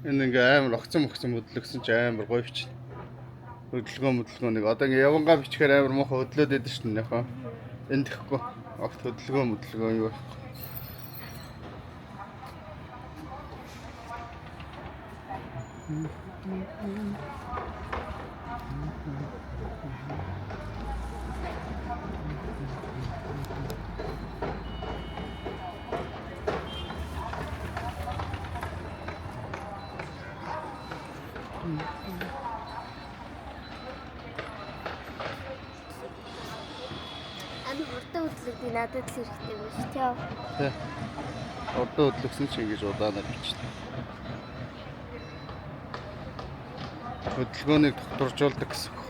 Энэ ингээ амар огцон хөдлөгсөн ч амар гоё бич. Хөдөлгөөн нэг одоо ингээ явангаа бичгээр амар муухай хөдлөөд байдаг шин нөхөө. Энд тэхгүй. Огт хөдөлгөөн юу байхгүй. Ами хурдан хөдлөг надад л хэрэгтэй биш тий. Тий. Урдаа хөдлөгсөн ч ингэж удаанаар бичдэг. Хөдөлгөөнийг докторжуулдаг гэсэн үг.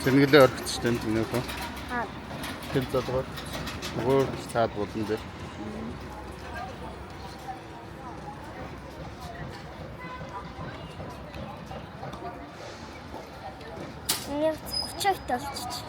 Зэнгэлээ орхицч тань нөхөө. Тэр залгаар өөр цаад болон дээр. Яг 30 болчих.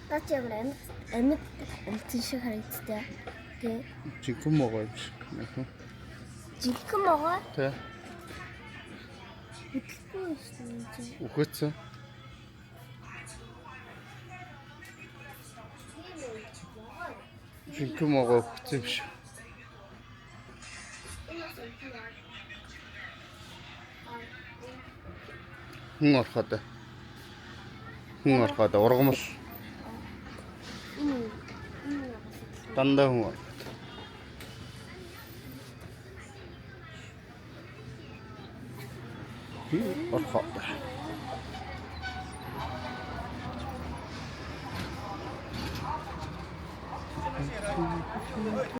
Наач ямар амьд шиг харагддаг. Гэ. Жигэн могоо биш. Нөхөө. Жигэн могоо? Тий. Хөдөлгөөн шүү. Үхээцэн. Жигэн могоо үхээцэн биш. Хүн ороход ургамал. Дандаа хүн ороход.